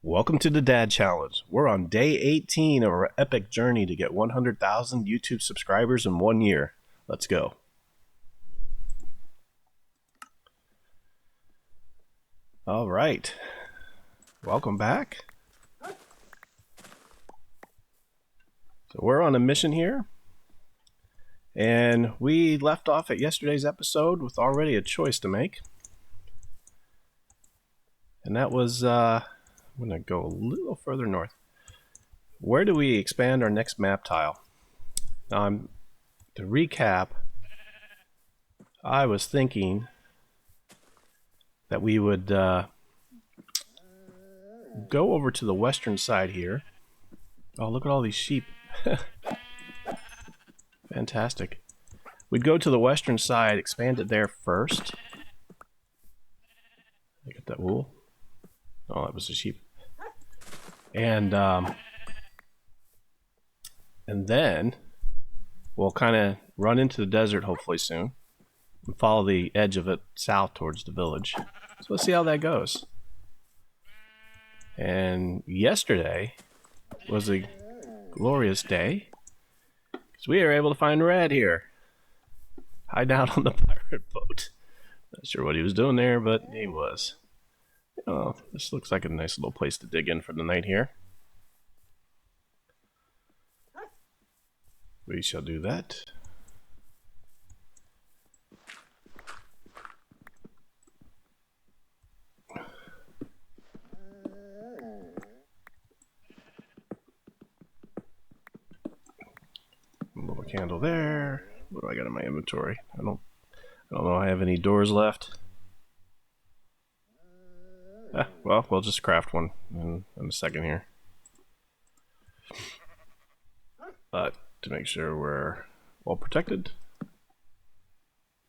Welcome to the Dad Challenge. We're on day 18 of our epic journey to get 100,000 YouTube subscribers in 1 year. Let's go. All right. Welcome back. So we're on a mission here. And we left off at yesterday's episode with already a choice to make. And that was, I'm going to go a little further north. Where do we expand our next map tile? Now, to recap, I was thinking that we would go over to the western side here. Oh, look at all these sheep. Fantastic. We'd go to the western side, expand it there first. Look at that wool. Oh, that was a sheep. And then we'll kind of run into the desert hopefully soon and follow the edge of it south towards the village. So let's see how that goes. And yesterday was a glorious day because we were able to find Red here, hiding out on the pirate boat. Not sure what he was doing there, but he was. Oh, this looks like a nice little place to dig in for the night here. We shall do that. A little candle there. What do I got in my inventory? I don't know I have any doors left. Well, we'll just craft one in a second here. But to make sure we're well protected,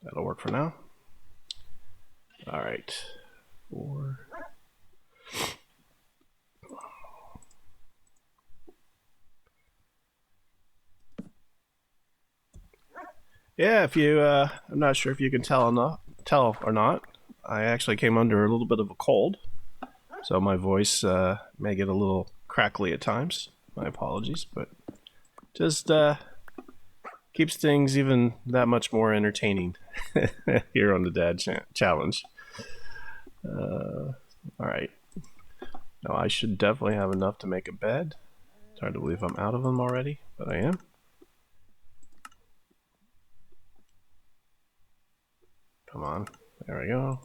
that'll work for now. All right. 4. Yeah, if you, I'm not sure if you can tell or not. I actually came under a little bit of a cold, so my voice may get a little crackly at times. My apologies, but just keeps things even that much more entertaining here on the Dad Challenge. All right. Now I should definitely have enough to make a bed. It's hard to believe I'm out of them already, but I am. Come on. There we go.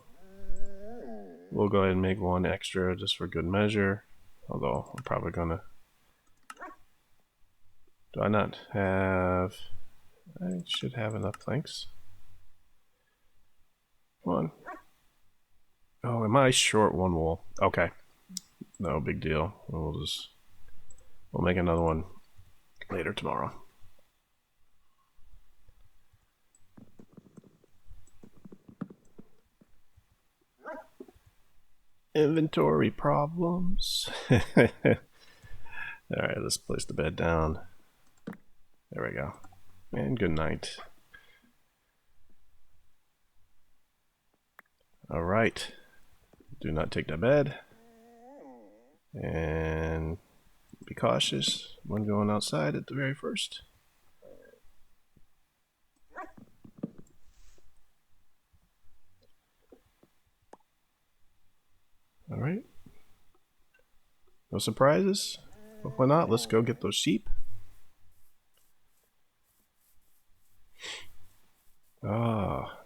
We'll go ahead and make one extra just for good measure. Although I'm probably gonna... Do I not have... I should have enough planks. One. Oh, am I short one wool? Okay. No big deal. We'll make another one later tomorrow. Inventory problems. Alright, let's place the bed down. There we go. And good night. Alright. Do not take that bed. And be cautious when going outside at the very first. Alright. No surprises? Well, why not? Let's go get those sheep. Ah.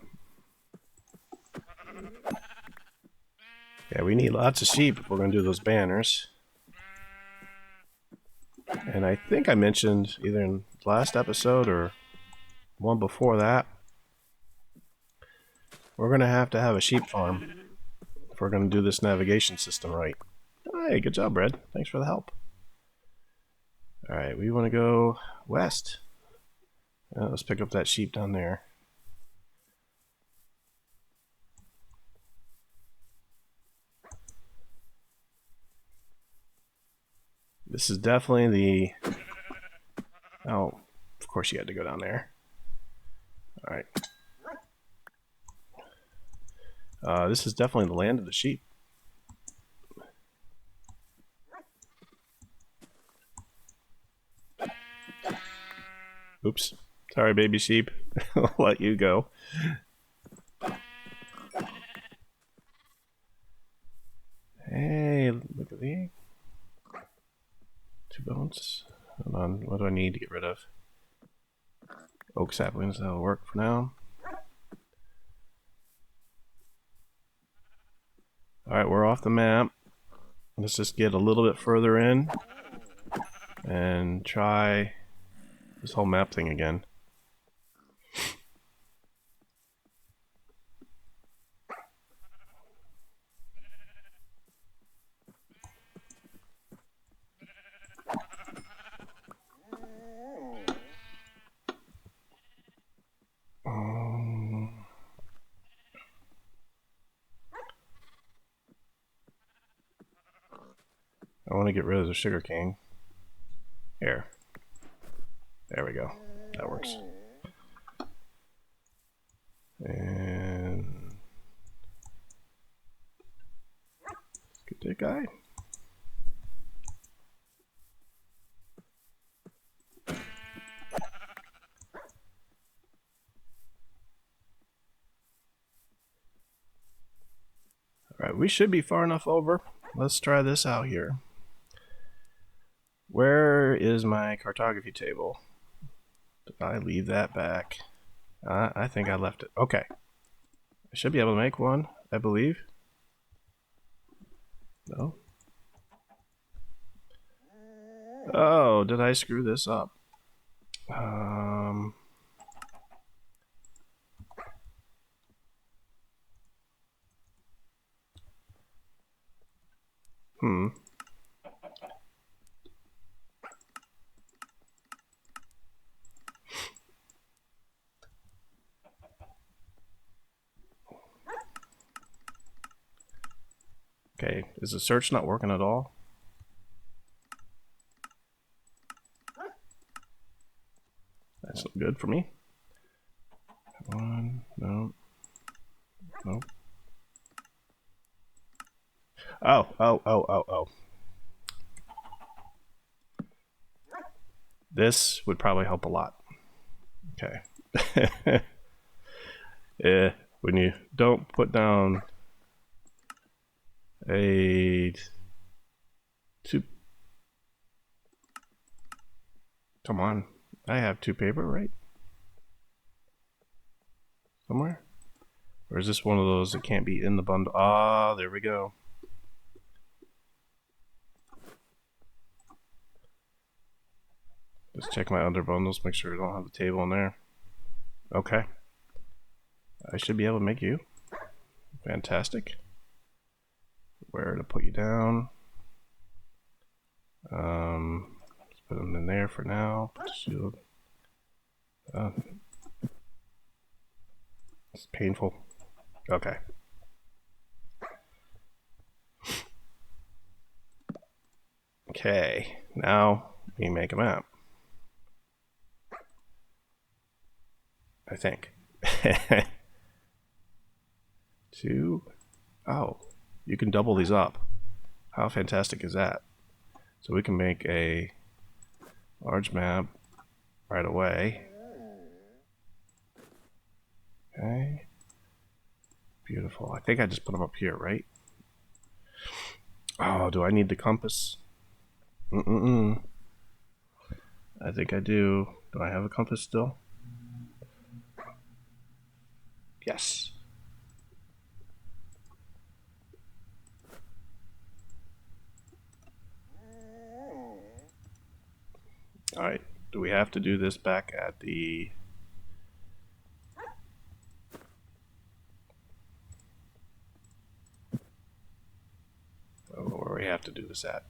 Yeah, we need lots of sheep if we're going to do those banners. And I think I mentioned either in the last episode or one before that, we're going to have a sheep farm if we're going to do this navigation system right. Hey, good job, Red. Thanks for the help. Alright, we want to go west. Let's pick up that sheep down there. This is definitely the... Oh, of course you had to go down there. Alright. This is definitely the land of the sheep. Oops. Sorry, baby sheep. I'll let you go. Hey, look at the 2 bones. Hold on, what do I need to get rid of? Oak saplings, that'll work for now. Alright, we're off the map. Let's just get a little bit further in and try this whole map thing again. I want to get rid of the sugar cane. Here. There we go. That works. And get that guy. Alright, we should be far enough over. Let's try this out here. Where is my cartography table? Did I leave that back? I think I left it. Okay. I should be able to make one, I believe. No? Oh, did I screw this up? Okay, is the search not working at all? That's not good for me. One, no. No. Oh. This would probably help a lot. Okay. Yeah, when you don't put down a two. Come on, I have 2 paper, right? Somewhere? Or is this one of those that can't be in the bundle? Ah, there we go. Just check my other bundles, make sure I don't have the table in there. Okay. I should be able to make you. Fantastic. Where to put you down? Let's put them in there for now. Put the shield. It's painful. Okay. Okay, now we make a map. I think. 2. Oh, you can double these up. How fantastic is that? So we can make a large map right away. Okay. Beautiful. I think I just put them up here, right? Oh, do I need the compass? I think I do. Do I have a compass still? Yes. Alright, do we have to do this back at the... where we have to do this at?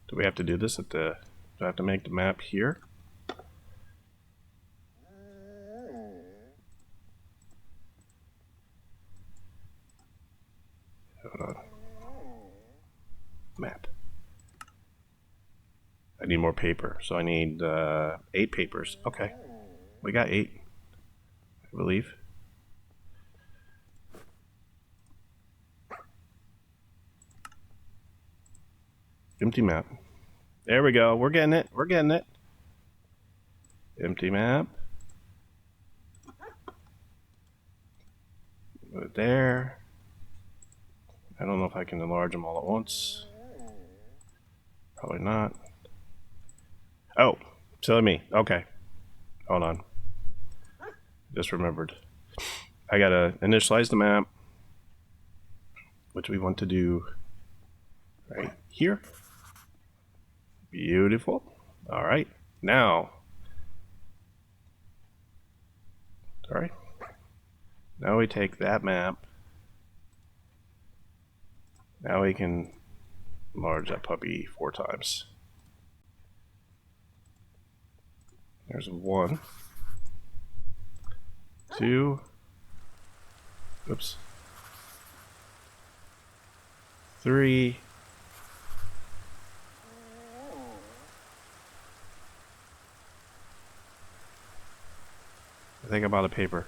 Do we have to do this at the... Do I have to make the map here? Hold on. Map. I need more paper, so I need 8 papers. Okay, we got 8, I believe. Empty map. There we go. We're getting it. We're getting it. Empty map. Put it there. I don't know if I can enlarge them all at once. Probably not. Oh, silly me. Okay. Hold on. Just remembered. I gotta initialize the map, which we want to do right here. Beautiful. All right. Now. Sorry. Now we take that map. Now we can enlarge that puppy 4 times. There's 1, 2, oops, 3, I think I'm out of paper.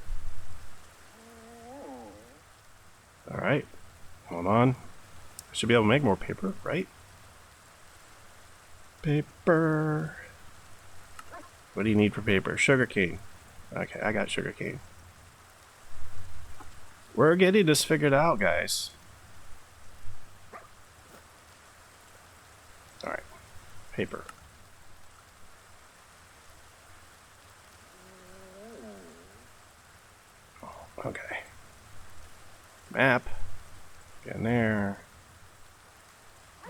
Alright, hold on. I should be able to make more paper, right? Paper. What do you need for paper? Sugarcane. Okay, I got sugarcane. We're getting this figured out, guys. Alright, paper. Oh, okay. Map. Get in there.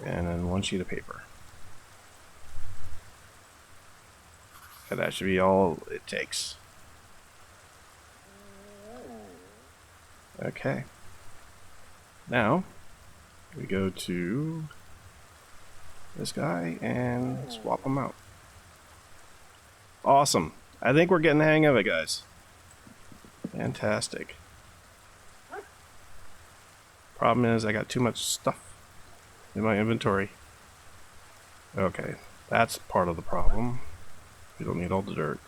And then 1 sheet of paper. And that should be all it takes. Okay. Now, we go to this guy and swap them out. Awesome. I think we're getting the hang of it, guys. Fantastic. Problem is, I got too much stuff in my inventory. Okay, that's part of the problem. We don't need all the dirt.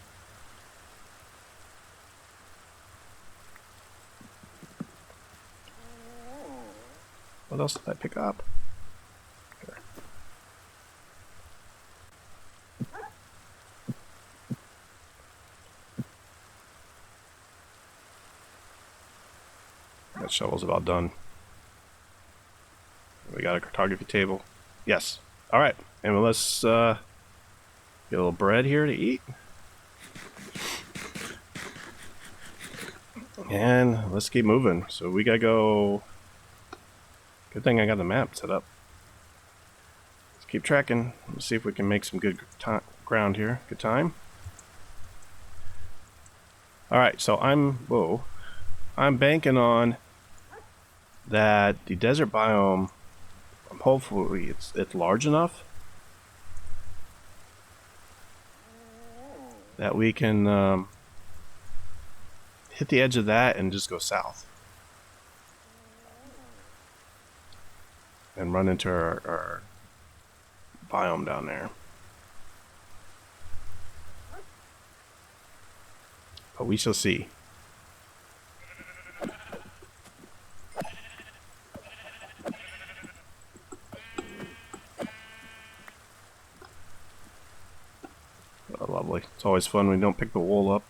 What else did I pick up? Here. That shovel's about done. We got a cartography table. Yes. Alright, and let's get a little bread here to eat. And let's keep moving. So we gotta go. Good thing I got the map set up. Let's keep tracking. Let's see if we can make some good ground here. Good time. Alright, so I'm banking on that the desert biome, hopefully it's large enough that we can hit the edge of that and just go south and run into our biome down there. But we shall see. Oh, lovely. It's always fun when we don't pick the wool up.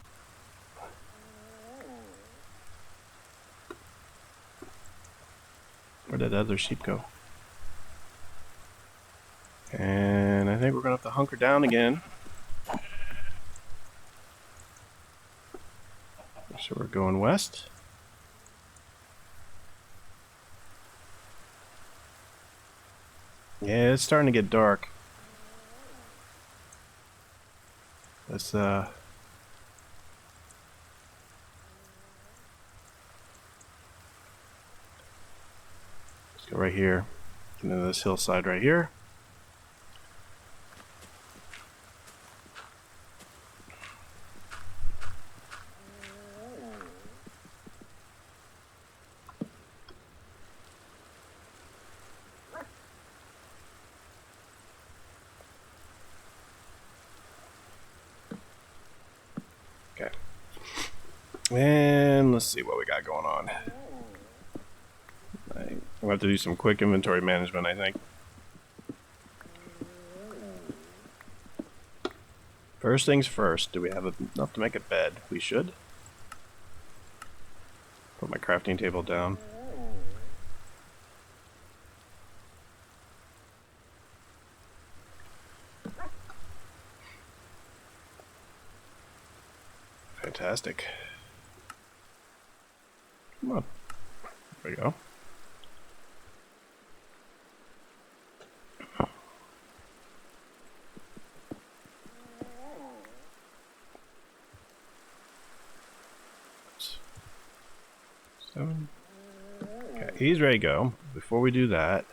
Where did the other sheep go? And I think we're gonna have to hunker down again. So we're going west. Yeah, it's starting to get dark. Let's go right here. Get into this hillside right here. Okay. And let's see what we got going on. We'll have to do some quick inventory management, I think. First things first, do we have enough to make a bed? We should. Put my crafting table down. Fantastic. Come on. There we go. Okay, he's ready to go. Before we do that,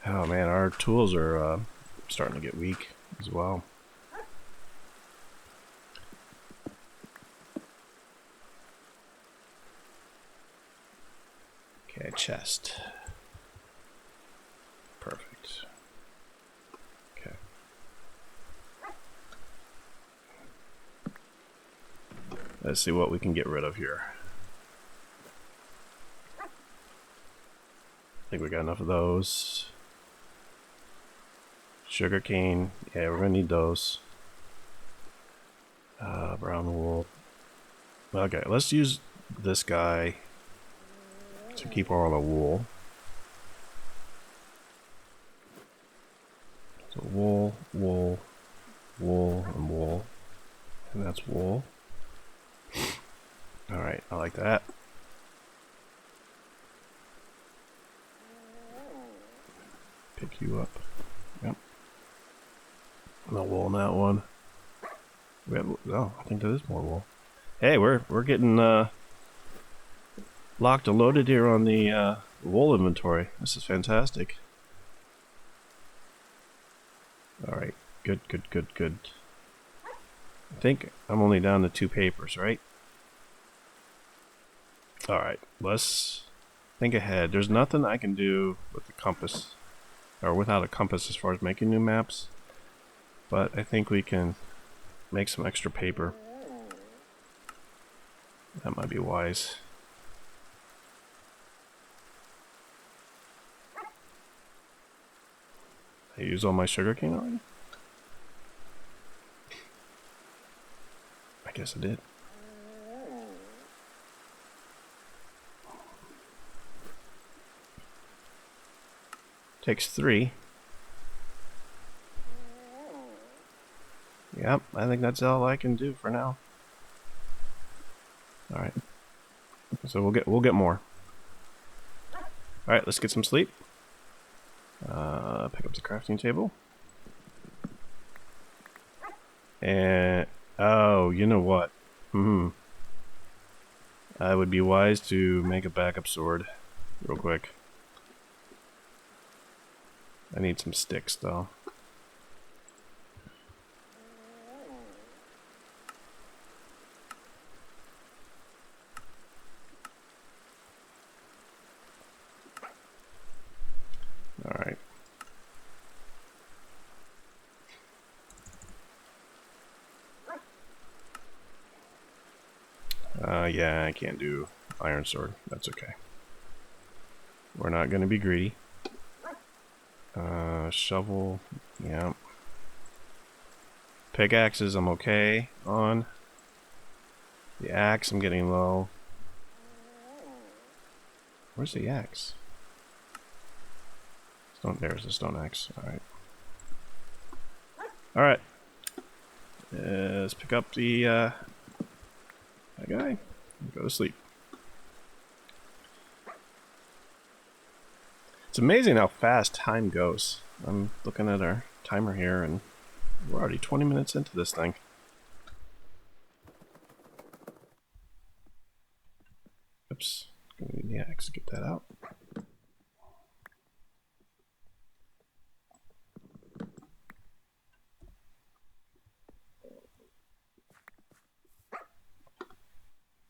oh man, our tools are starting to get weak as well. Okay, chest. Perfect. Okay. Let's see what we can get rid of here. I think we got enough of those. Sugar cane. Yeah, we're gonna need those. Brown wool. Okay, let's use this guy to keep all the wool. So wool, wool, wool, and wool. And that's wool. Alright, I like that. Pick you up. Yep. No wool in that one. We have, oh, I think there is more wool. Hey, we're getting locked and loaded here on the wool inventory. This is fantastic. Alright, good, good, good, good. I think I'm only down to 2 papers, right? Alright, let's think ahead. There's nothing I can do with the compass, or without a compass as far as making new maps. But I think we can make some extra paper. That might be wise. I used all my sugarcane already? I guess I did. Takes 3. Yep, I think that's all I can do for now. All right, so we'll get more. All right, let's get some sleep. Pick up the crafting table. And oh, you know what? I would be wise to make a backup sword, real quick. I need some sticks though. Alright. Yeah, I can't do iron sword. That's okay. We're not going to be greedy. Shovel, yeah. Pickaxes, I'm okay on. The axe, I'm getting low. Where's the axe? There's the stone axe. Alright. Alright. Let's pick up the that guy and go to sleep. It's amazing how fast time goes. I'm looking at our timer here and we're already 20 minutes into this thing. Oops. Gonna need the axe to get that out.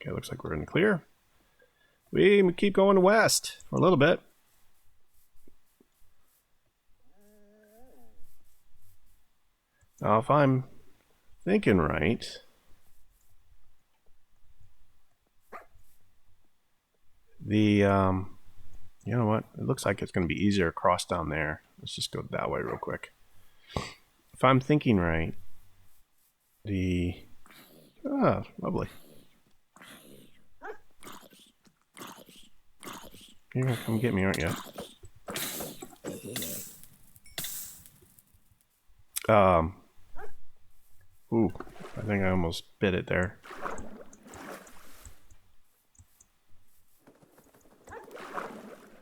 Okay, looks like we're in the clear. We keep going west for a little bit. Now, if I'm thinking right, the you know what? It looks like it's going to be easier to cross down there. Let's just go that way real quick. If I'm thinking right, the... Ah, lovely. You're gonna come get me, aren't you? Ooh, I think I almost bit it there.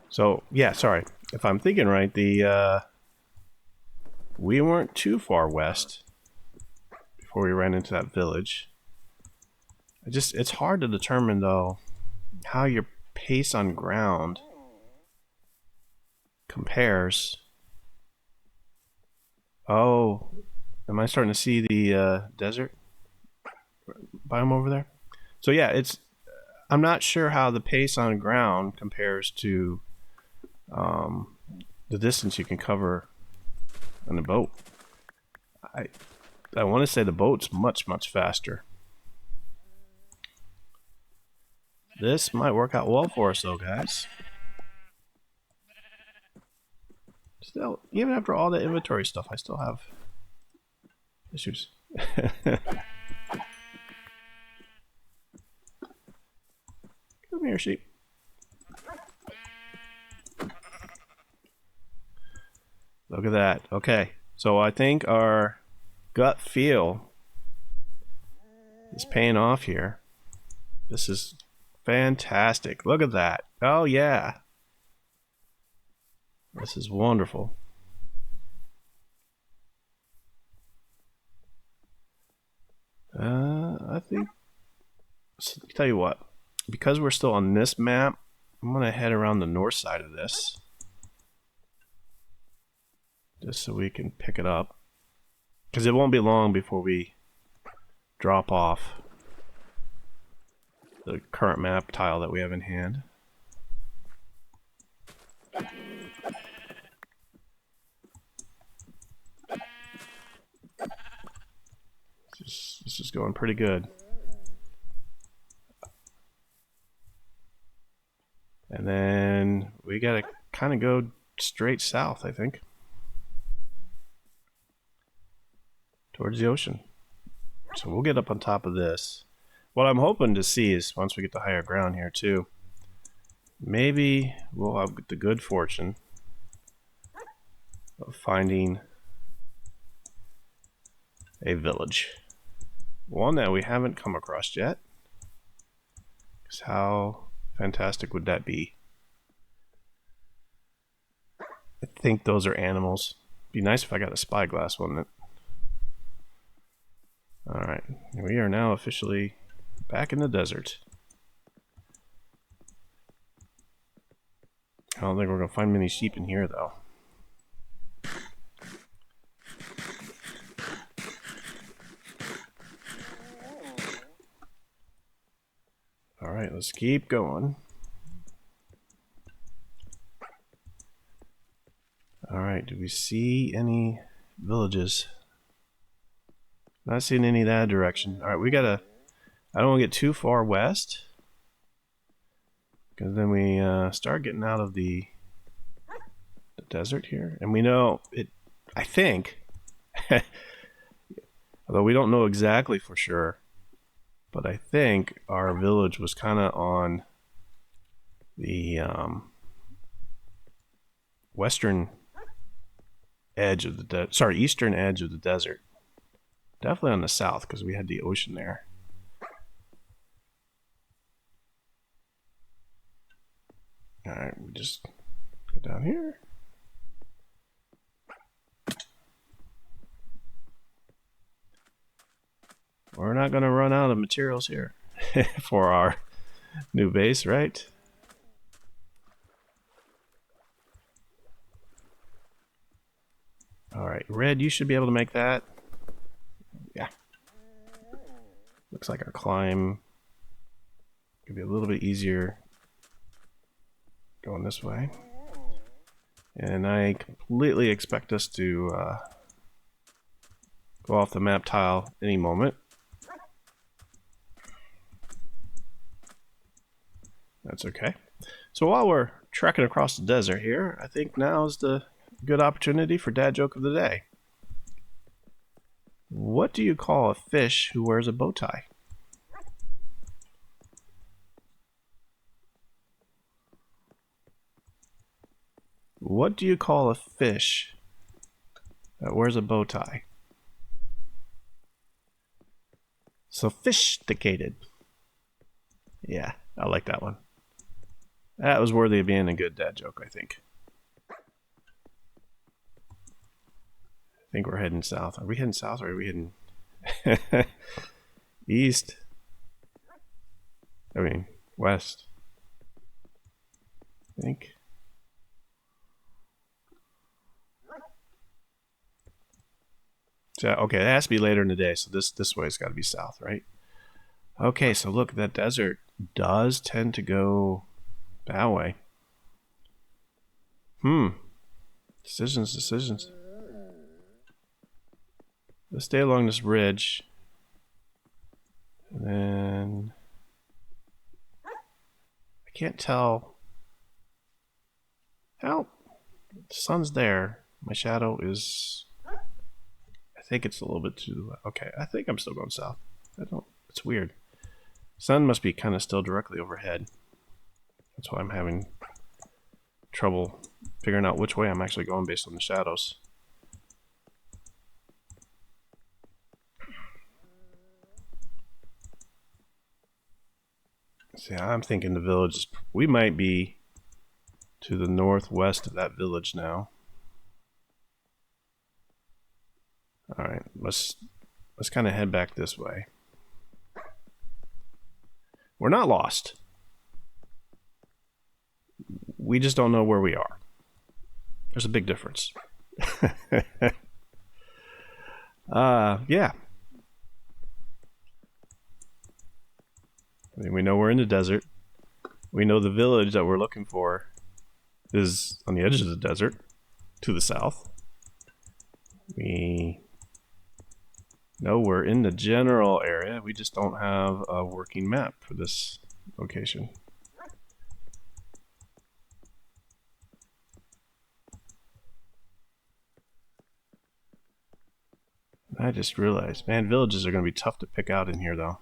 So, yeah, sorry. If I'm thinking right, we weren't too far west before we ran into that village. It's hard to determine, though, how your pace on ground compares. Oh, am I starting to see the desert biome over there? So yeah, I'm not sure how the pace on ground compares to the distance you can cover on a boat. I want to say the boat's much faster. This might work out well for us, though, guys. Still, even after all the inventory stuff, I still have issues. Come here, sheep. Look at that. Okay, so I think our gut feel is paying off here. This is fantastic. Look at that. Oh, yeah. This is wonderful. I think... So, tell you what. Because we're still on this map, I'm going to head around the north side of this. Just so we can pick it up. Because it won't be long before we drop off the current map tile that we have in hand. This is going pretty good. And then we gotta kind of go straight south, I think. Towards the ocean. So we'll get up on top of this. What I'm hoping to see is, once we get to higher ground here too, maybe we'll have the good fortune of finding a village. One that we haven't come across yet. Because how fantastic would that be? I think those are animals. Be nice if I got a spyglass, wouldn't it? Alright, we are now officially back in the desert. I don't think we're going to find many sheep in here, though. Alright, let's keep going. Alright, do we see any villages? Not seeing any that direction. Alright, we gotta... I don't want to get too far west. Because then we start getting out of the desert here. And we know it... I think... although we don't know exactly for sure. But I think our village was kind of on the western edge of the... eastern edge of the desert. Definitely on the south, because we had the ocean there. Alright, we just go down here. We're not going to run out of materials here for our new base, right? Alright, Red, you should be able to make that. Yeah. Looks like our climb could be a little bit easier going this way. And I completely expect us to go off the map tile any moment. That's okay. So while we're trekking across the desert here, I think now is the good opportunity for Dad Joke of the Day. What do you call a fish who wears a bow tie? What do you call a fish that wears a bow tie? Sophisticated. Yeah, I like that one. That was worthy of being a good dad joke, I think. I think we're heading south. Are we heading south or are we heading east? I mean, west. I think. So, okay, it has to be later in the day, so this way's got to be south, right? Okay, so look, that desert does tend to go that way. Decisions. Let's stay along this ridge. And then I can't tell. How the sun's there. My shadow is, I think it's a little bit too, okay, I think I'm still going south. It's weird. Sun must be kind of still directly overhead. That's why I'm having trouble figuring out which way I'm actually going based on the shadows. See, I'm thinking the village is, we might be to the northwest of that village now. Alright, let's kind of head back this way. We're not lost. We just don't know where we are. There's a big difference. Yeah. I mean, we know we're in the desert. We know the village that we're looking for is on the edge of the desert to the south. We know we're in the general area. We just don't have a working map for this location. I just realized, man, villages are going to be tough to pick out in here, though.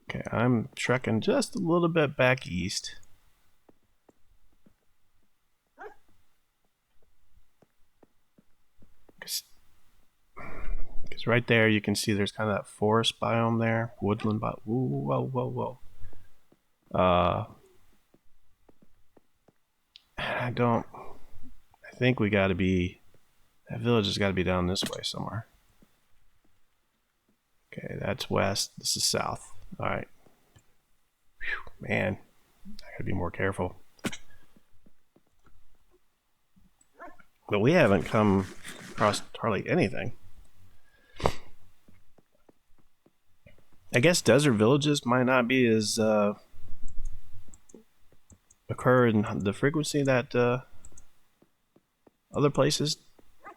Okay, I'm trekking just a little bit back east. Because right there you can see there's kind of that forest biome there, woodland biome. Whoa. I think we got to be, that village has got to be down this way somewhere. Okay, that's west. This is south. All right. Whew, man, I gotta be more careful. But we haven't come across hardly anything. I guess desert villages might not be as occur in the frequency that other places,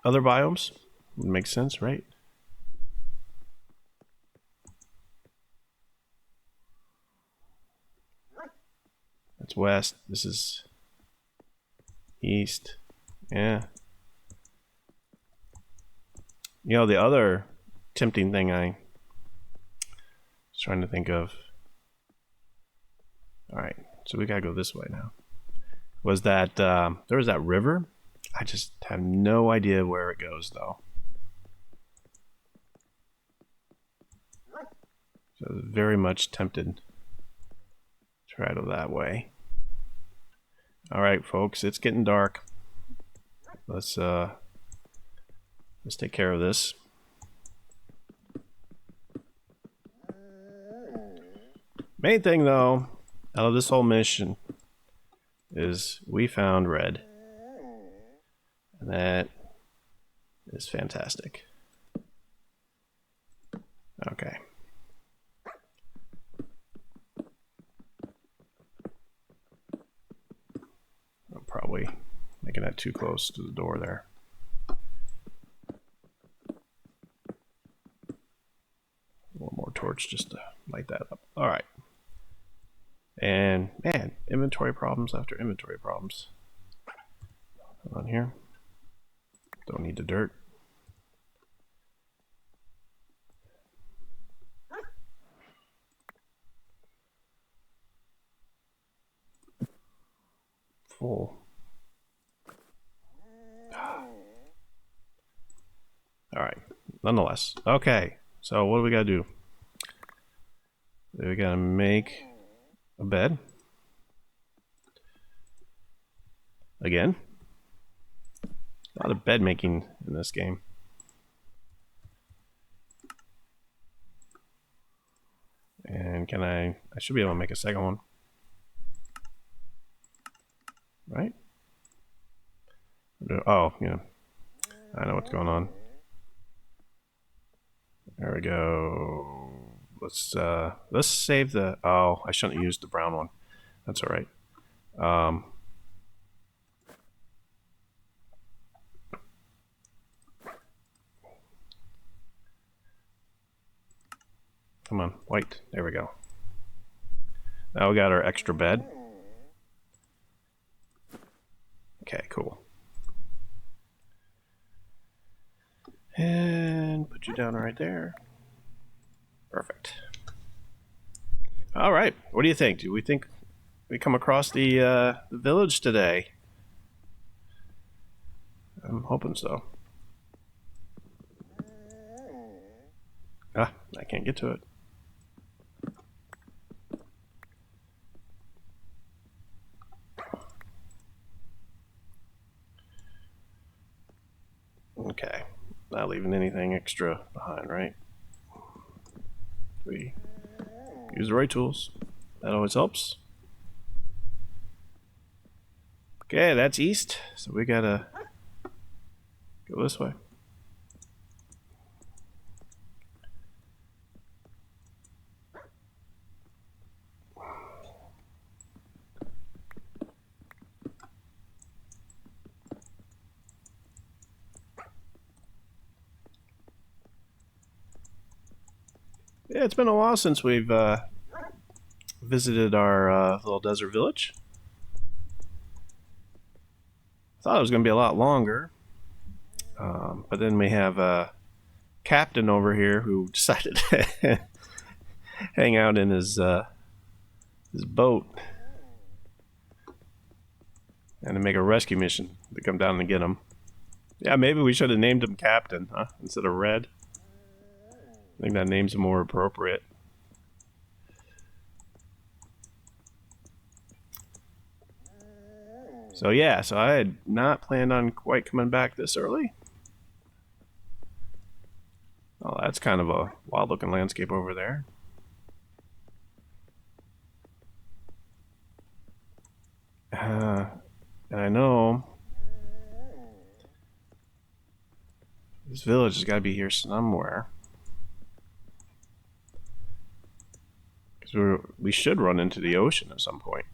other biomes would make sense, right? That's west. This is east. Yeah. You know, the other tempting thing I was trying to think of. All right, so we gotta go this way now. Was that there was that river? I just have no idea where it goes though. So I was very much tempted to try to that way. All right, folks, it's getting dark. Let's take care of this. Main thing though, out of this whole mission, is we found red. And that is fantastic. Okay. I'm probably making that too close to the door there. One more torch just to light that up. All right. And man, inventory problems after inventory problems. On here. Don't need the dirt. Full. Alright, nonetheless. Okay, so what do we gotta do? We gotta make a bed. Again. A lot of bed making in this game. And can I should be able to make a second one. Right? Oh, yeah. I know what's going on. There we go. Let's save the... Oh, I shouldn't have used the brown one. That's alright. Come on, white. There we go. Now we got our extra bed. Okay, cool. And put you down right there. Perfect. All right. What do you think? Do we think we come across the village today? I'm hoping so. Ah, I can't get to it. Okay. Not leaving anything extra behind, right? We use the right tools. That always helps. Okay, that's east, so we gotta go this way. Yeah, it's been a while since we've visited our little desert village. Thought it was going to be a lot longer, but then we have a captain over here who decided to hang out in his boat and to make a rescue mission to come down and get him. Yeah, maybe we should have named him Captain, huh? Instead of Red. I think that name's more appropriate. So yeah, so I had not planned on quite coming back this early. Oh, that's kind of a wild looking landscape over there. And I know this village has got to be here somewhere. Because we should run into the ocean at some point.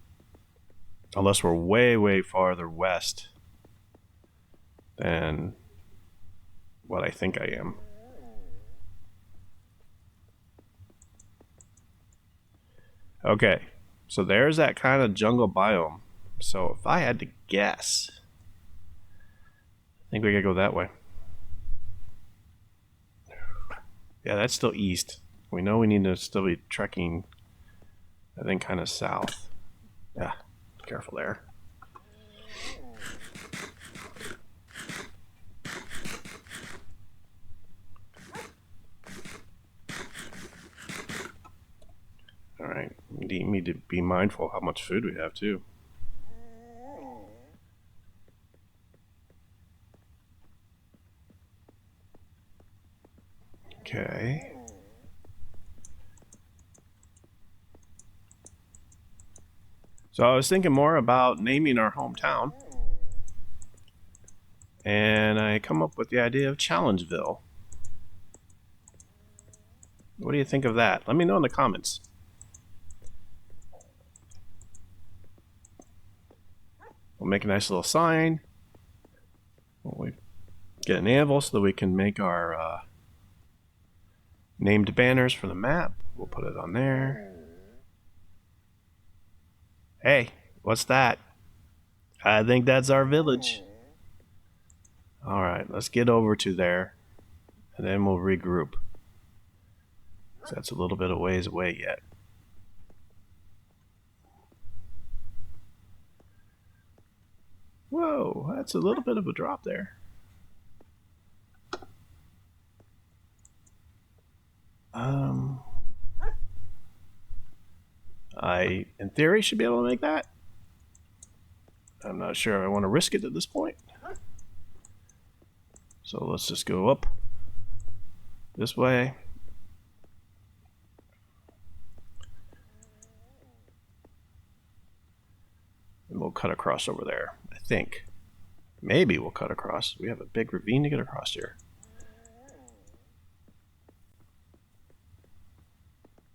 Unless we're way, way farther west than what I think I am. Okay, so there's that kind of jungle biome. So if I had to guess, I think we gotta go that way. Yeah, that's still east. We know we need to still be trekking, I think, kind of south. Yeah, careful there. Alright, we need to be mindful how much food we have, too. Okay. So I was thinking more about naming our hometown. And I come up with the idea of Challengeville. What do you think of that? Let me know in the comments. We'll make a nice little sign. We'll get an anvil so that we can make our named banners for the map. We'll put it on there. Hey, what's that? I think that's our village. Alright, let's get over to there, and then we'll regroup. That's a little bit of ways away yet. Whoa, that's a little bit of a drop there. I, in theory, should be able to make that. I'm not sure I want to risk it at this point. So let's just go up this way. And we'll cut across over there, I think. Maybe we'll cut across. We have a big ravine to get across here.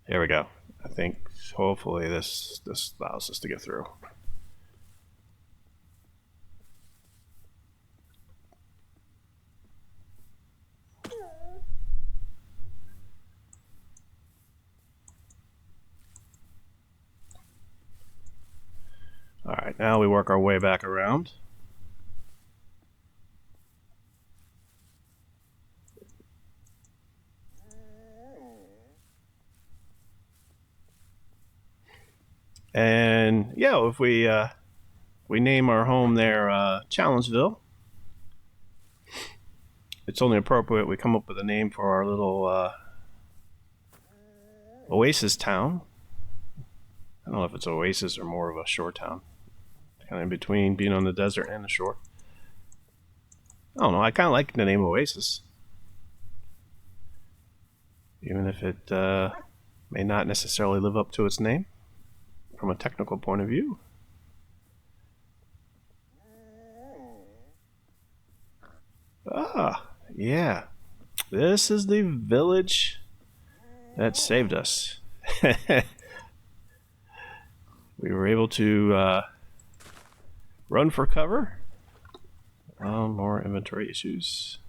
There we go. I think hopefully this allows us to get through. Alright, now we work our way back around. And yeah, if we name our home there Challengeville, it's only appropriate we come up with a name for our little Oasis town. I don't know if it's Oasis or more of a shore town. Kind of in between being on the desert and the shore. I don't know, I kind of like the name Oasis. Even if it may not necessarily live up to its name from a technical point of view. Ah, yeah. This is the village that saved us. We were able to run for cover. More inventory issues.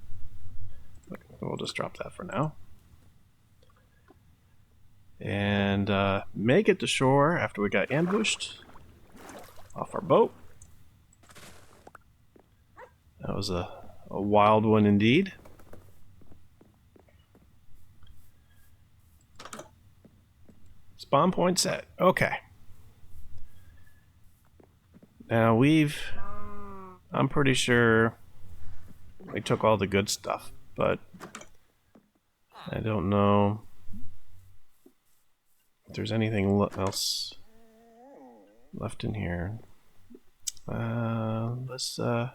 We'll just drop that for now. And make it to shore after we got ambushed off our boat. That was a wild one indeed. Spawn point set. Okay. Now I'm pretty sure we took all the good stuff, but I don't know if there's anything else left in here. Let's go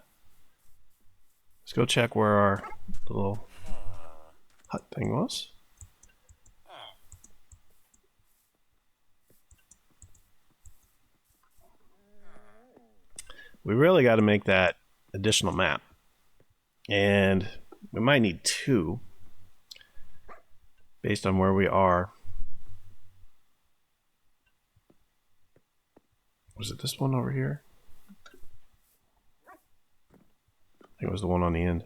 check where our little hut thing was. We really got to make that additional map, and we might need 2 based on where we are. Was it this one over here? I think it was the one on the end.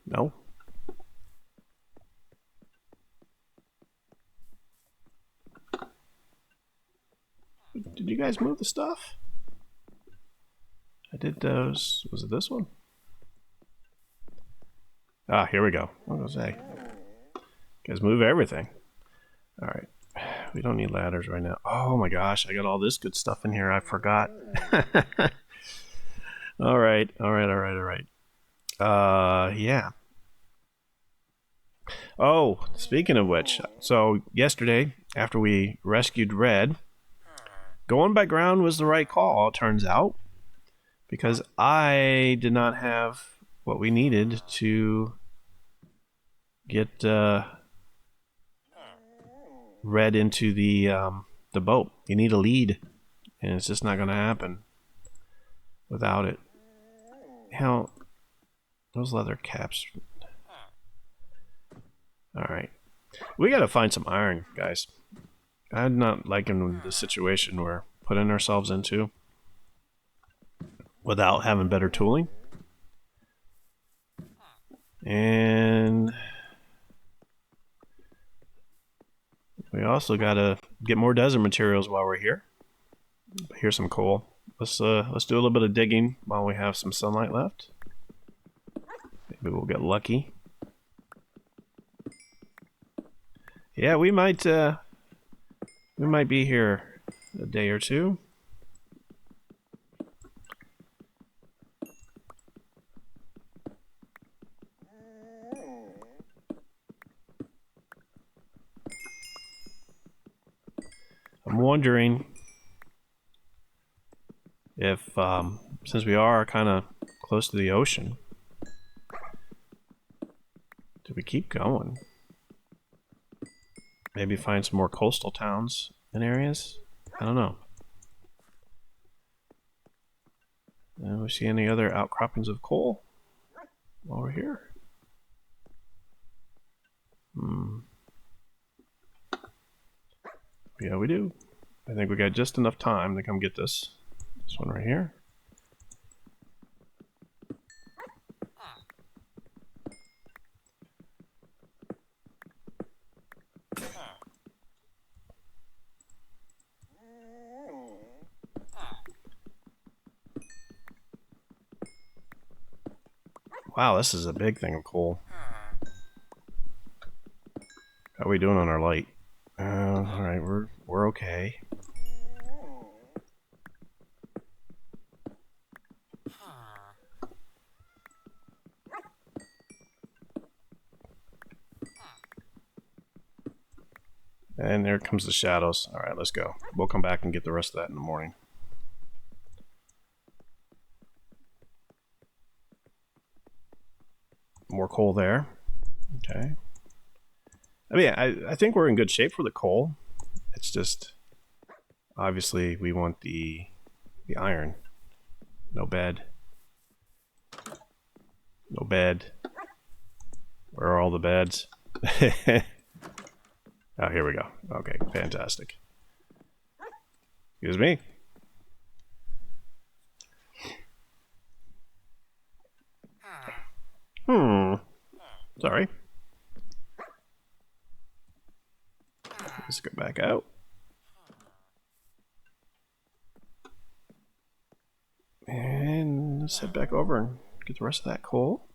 No? Did you guys move the stuff? I did those. Was it this one? Ah, here we go. What was I gonna say? You guys move everything. Alright. We don't need ladders right now. Oh my gosh, I got all this good stuff in here. I forgot. Alright. Yeah. Oh, speaking of which, so yesterday, after we rescued Red, going by ground was the right call, it turns out, because I did not have what we needed to get Red into the boat. You need a lead, and it's just not going to happen without it. Hell, those leather caps. Alright. We got to find some iron, guys. I'm not liking the situation we're putting ourselves into without having better tooling. And also gotta get more desert materials while we're here. Here's some coal. Let's do a little bit of digging while we have some sunlight left. Maybe we'll get lucky. Yeah, we might be here a day or two. I'm wondering if, since we are kind of close to the ocean, do we keep going? Maybe find some more coastal towns and areas? I don't know. Do we see any other outcroppings of coal while we're here? Yeah, we do. I think we got just enough time to come get this. This one right here. Wow, this is a big thing of coal. How are we doing on our light? Alright, we're okay. And there comes the shadows. Alright, let's go. We'll come back and get the rest of that in the morning. More coal there. Okay. I mean, I think we're in good shape for the coal. It's just, obviously, we want the iron. No bed. No bed. Where are all the beds? Oh, here we go. Okay, fantastic. Excuse me. Sorry. Let's go back out. And let's head back over and get the rest of that coal.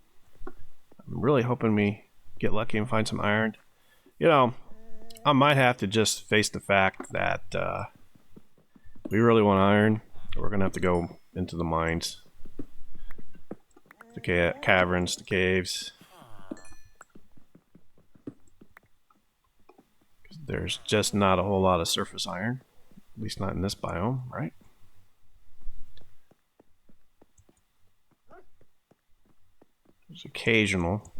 I'm really hoping we get lucky and find some iron. You know, I might have to just face the fact that we really want iron. We're going to have to go into the mines. The caverns, the caves. There's just not a whole lot of surface iron. At least not in this biome, right? There's occasional.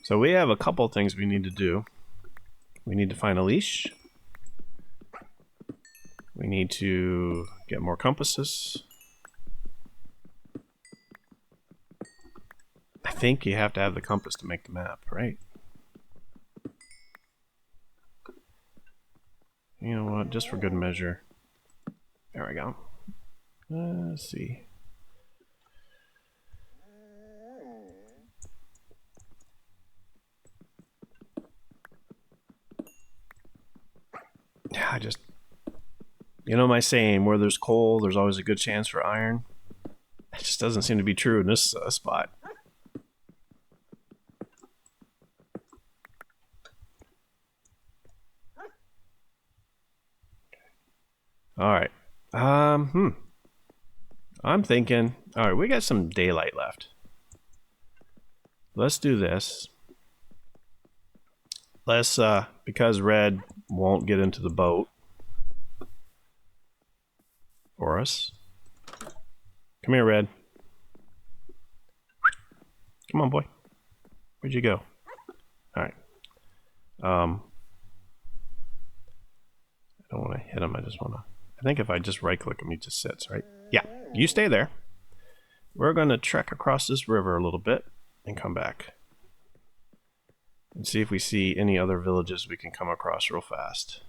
So we have a couple things we need to do. We need to find a leash. We need to get more compasses. I think you have to have the compass to make the map, right? You know what, just for good measure. There we go. Let's see. Yeah, you know my saying, where there's coal, there's always a good chance for iron. It just doesn't seem to be true in this spot. Alright. I'm thinking, alright, we got some daylight left. Let's do this. Let's, because Red won't get into the boat for us. Come here, Red. Come on, boy. Where'd you go? Alright. I don't want to hit him, I just want to... I think if I just right-click him, he just sits, right? Yeah, you stay there. We're going to trek across this river a little bit and come back. And see if we see any other villages we can come across real fast.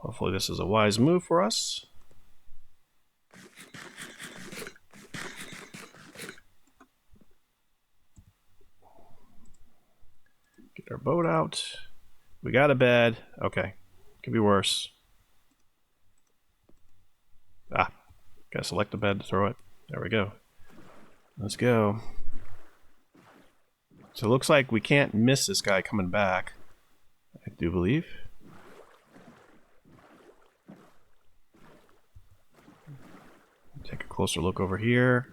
Hopefully this is a wise move for us. our boat out. We got a bed. Okay. Could be worse. Ah. Gotta select a bed to throw it. There we go. Let's go. So it looks like we can't miss this guy coming back. I do believe. Take a closer look over here.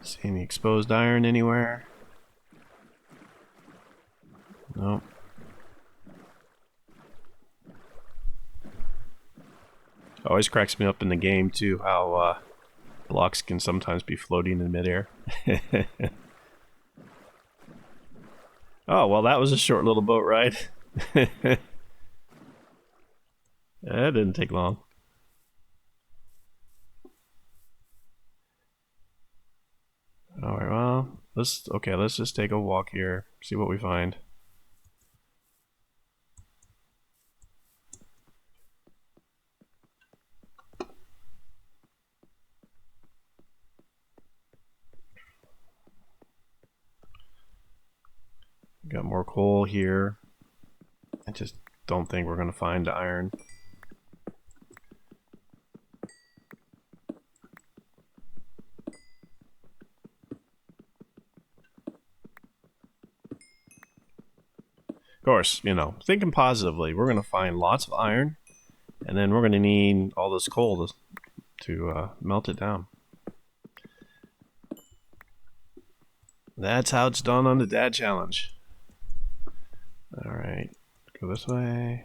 See any exposed iron anywhere? Nope. Always cracks me up in the game too how blocks can sometimes be floating in midair. Oh, well, that was a short little boat ride. That didn't take long. Alright, well, let's just take a walk here, see what we find. Got more coal here. I just don't think we're gonna find iron. Of course, you know, thinking positively, we're gonna find lots of iron, and then we're gonna need all this coal to melt it down. That's how it's done on the Dad Challenge. Alright, go this way.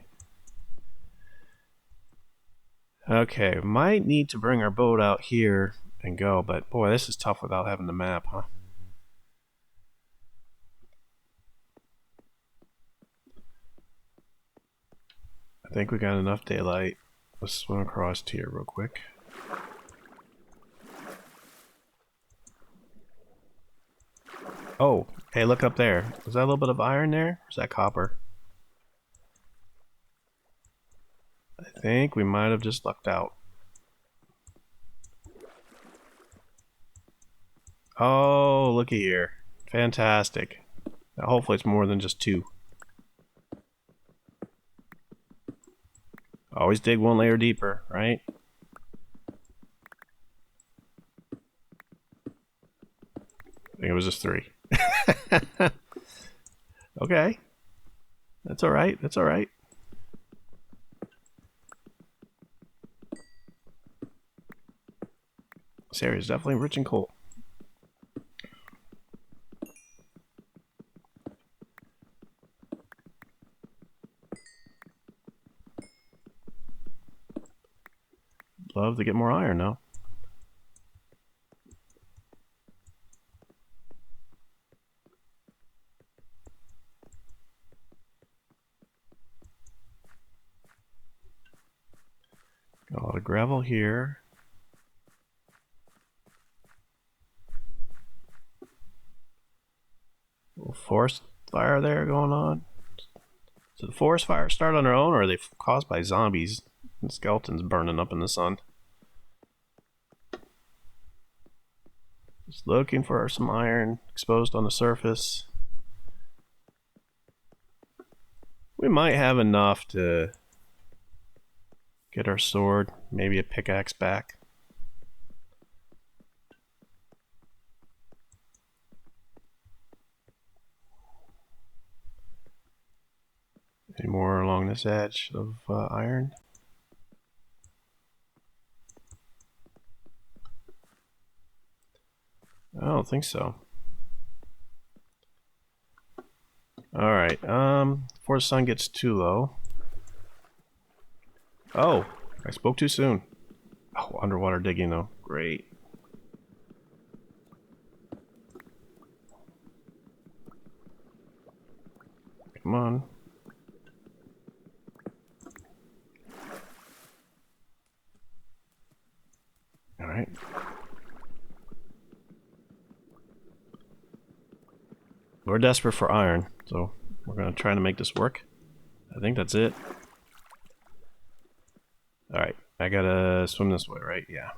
Okay, might need to bring our boat out here and go, but boy, this is tough without having the map, huh? I think we got enough daylight. Let's swim across here real quick. Oh, hey, look up there. Was that a little bit of iron there? Or is that copper? I think we might have just lucked out. Oh, looky here. Fantastic. Now, hopefully it's more than just two. Always dig one layer deeper, right? I think it was just three. Okay. That's alright, that's alright. This area is definitely rich in coal. Love to get more iron though. Got a lot of gravel here. Little forest fire there going on. So the forest fires start on their own, or are they caused by zombies and skeletons burning up in the sun? Just looking for some iron exposed on the surface. We might have enough to get our sword, maybe a pickaxe back. Any more along this edge of iron? I don't think so. Alright, before the sun gets too low. Oh, I spoke too soon. Oh, underwater digging though. Great. Come on. Alright. We're desperate for iron, so we're gonna try to make this work. I think that's it. Alright, I gotta swim this way, right? Yeah.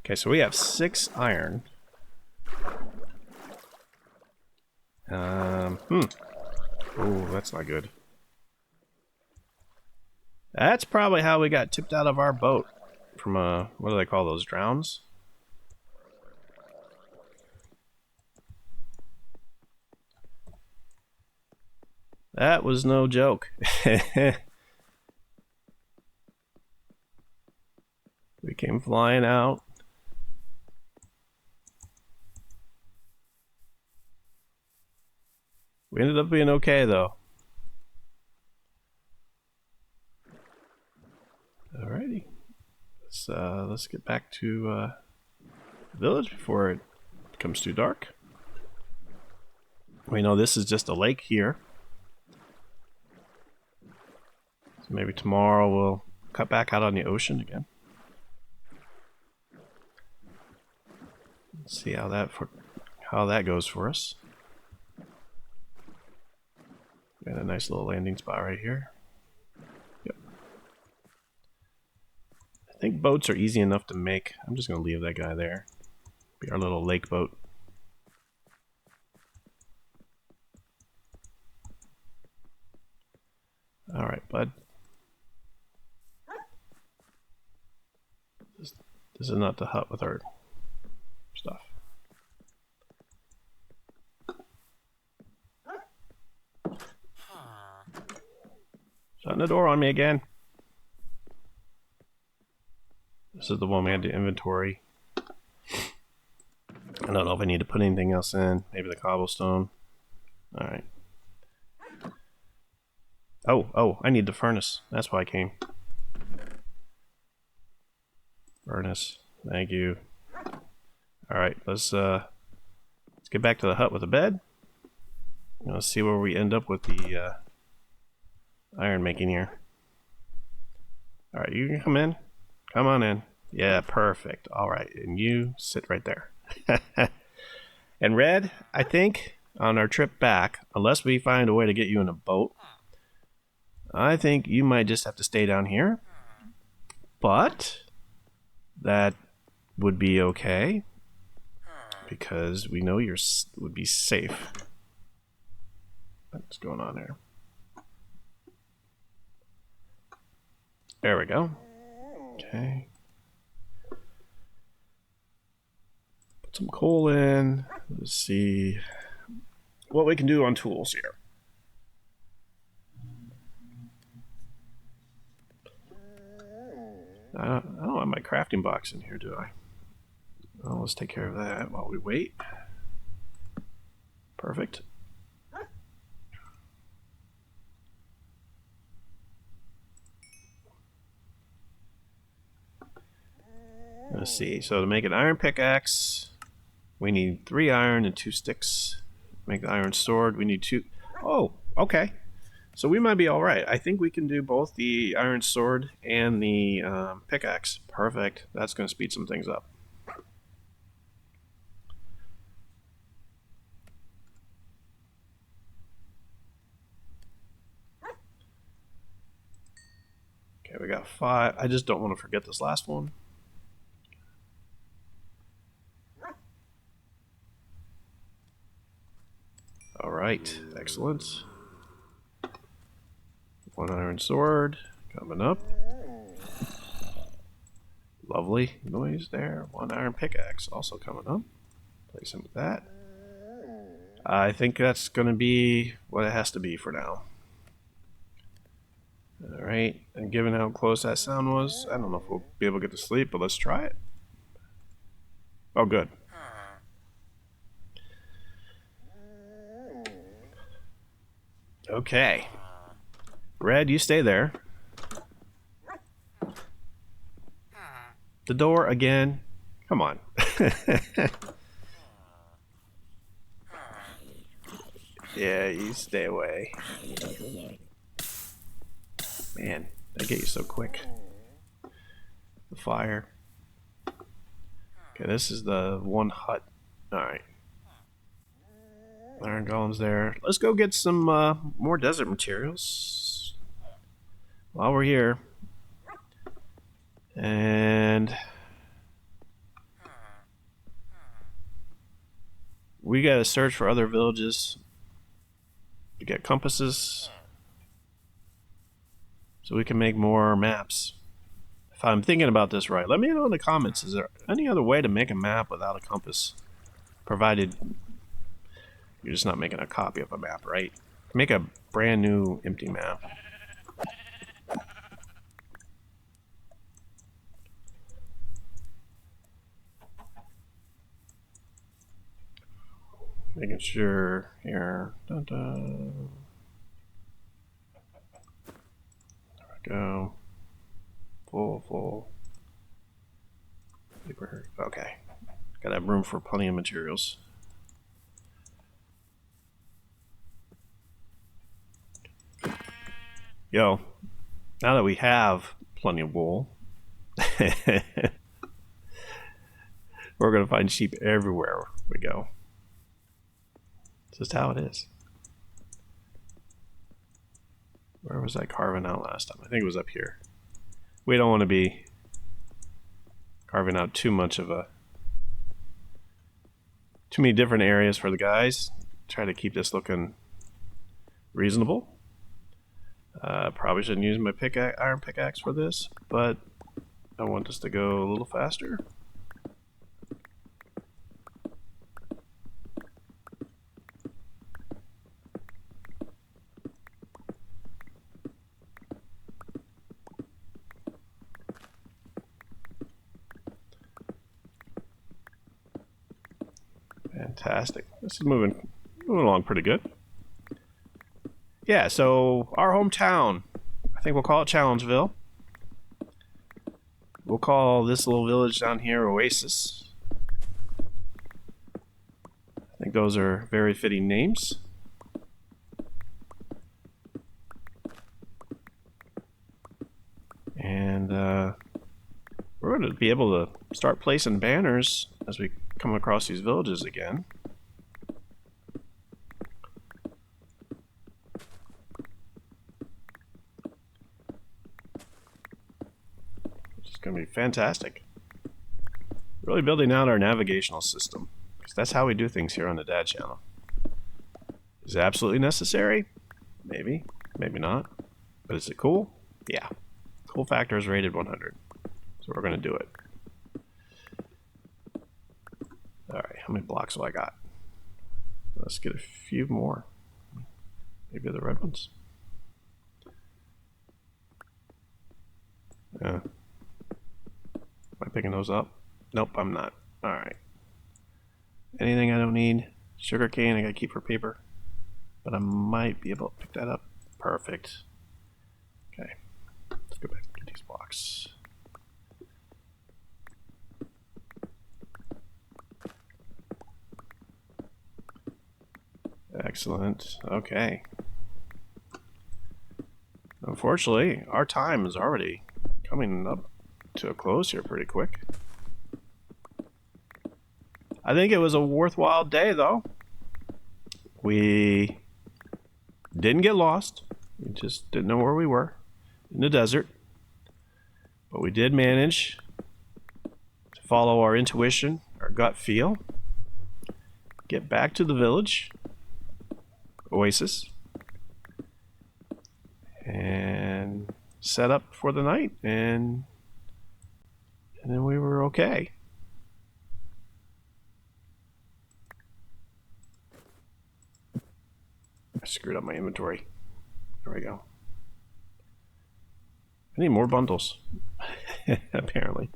Okay, so we have 6 iron. Oh, that's not good. That's probably how we got tipped out of our boat. From what do they call those, drowns? That was no joke. We came flying out. We ended up being okay, though. Alrighty. Let's get back to the village before it becomes too dark. We know this is just a lake here. So maybe tomorrow we'll cut back out on the ocean again. Let's see how that goes for us. Got a nice little landing spot right here. Yep. I think boats are easy enough to make. I'm just gonna leave that guy there. Be our little lake boat. All right, bud. This is not the hut with our stuff. Shutting the door on me again. This is the one we had to inventory. I don't know if I need to put anything else in. Maybe the cobblestone. Alright. Oh, I need the furnace. That's why I came. Furnace. Thank you. Alright, let's get back to the hut with a bed. Let's see where we end up with the iron making here. Alright, you can come in. Come on in. Yeah, perfect. Alright, and you sit right there. And Red, I think on our trip back, unless we find a way to get you in a boat, I think you might just have to stay down here. But that would be okay because we know you would be safe. What's going on here? There we go. Okay. Put some coal in. Let's see what we can do on tools here. I don't have my crafting box in here, do I? Well, let's take care of that while we wait. Perfect. Let's see. So to make an iron pickaxe, we need 3 iron and 2 sticks. Make the iron sword, we need 2. Oh, okay. So we might be all right. I think we can do both the iron sword and the pickaxe. Perfect. That's going to speed some things up. Okay, we got 5. I just don't want to forget this last one. All right, excellent. 1 iron sword coming up. Lovely noise there. 1 iron pickaxe also coming up. Place him with that. I think that's going to be what it has to be for now. Alright, and given how close that sound was, I don't know if we'll be able to get to sleep, but let's try it. Oh, good. Okay. Red, you stay there. The door again. Come on. Yeah, you stay away. Man, they get you so quick. The fire. Okay, this is the one hut. Alright. Iron golems there. Let's go get some more desert materials while we're here. And we gotta search for other villages to get compasses so we can make more maps. If I'm thinking about this right, let me know in the comments. Is there any other way to make a map without a compass? Provided you're just not making a copy of a map, right? Make a brand new empty map. Making sure here. Dun, dun. There we go. Full. Okay. Gotta have room for plenty of materials. Yo, now that we have plenty of wool, we're gonna find sheep everywhere we go. It's just how it is. Where was I carving out last time? I think it was up here. We don't want to be carving out too many different areas for the guys. Try to keep this looking reasonable. Probably shouldn't use my iron pickaxe for this, but I want this to go a little faster. Fantastic. This is moving along pretty good. Yeah, so our hometown, I think we'll call it Challengeville. We'll call this little village down here Oasis. I think those are very fitting names. And we're going to be able to start placing banners as we come across these villages again. Going to be fantastic. Really building out our navigational system, because that's how we do things here on the Dad channel. Is it absolutely necessary? Maybe, maybe not. But is it cool? Yeah. Cool factor is rated 100. So we're going to do it. Alright, how many blocks have I got? Let's get a few more. Maybe the red ones. Yeah. Am I picking those up? Nope, I'm not. Alright. Anything I don't need? Sugar cane I gotta keep for paper. But I might be able to pick that up. Perfect. Okay. Let's go back and get these blocks. Excellent. Okay. Unfortunately, our time is already coming up to a close here pretty quick. I think it was a worthwhile day, though. We didn't get lost. We just didn't know where we were in the desert. But we did manage to follow our intuition, our gut feel, get back to the village, Oasis, and set up for the night, and then we were okay. I screwed up my inventory. There we go. I need more bundles, apparently.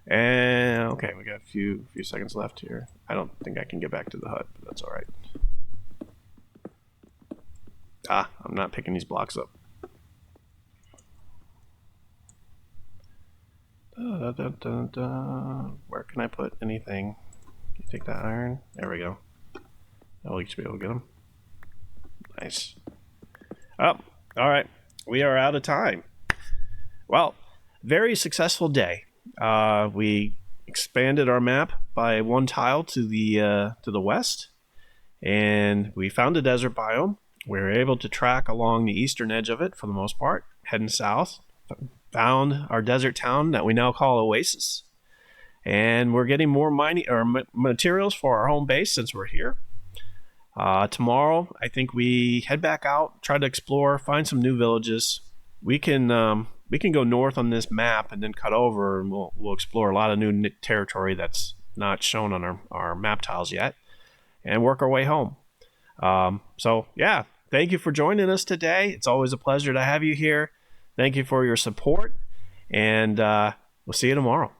And okay, we got a few seconds left here. I don't think I can get back to the hut, but that's all right. I'm not picking these blocks up. Where can I put anything? Can you take that iron? There we go. I'll each be able to get them. Nice. Oh, all right. We are out of time. Well, very successful day. We expanded our map by one tile to the west, and we found a desert biome. We were able to track along the eastern edge of it for the most part, heading south. Found our desert town that we now call Oasis, and we're getting more mining or materials for our home base since we're here. Tomorrow, I think we head back out, try to explore, find some new villages. We can go north on this map and then cut over, and we'll explore a lot of new territory that's not shown on our map tiles yet, and work our way home. So yeah, thank you for joining us today. It's always a pleasure to have you here. Thank you for your support, and we'll see you tomorrow.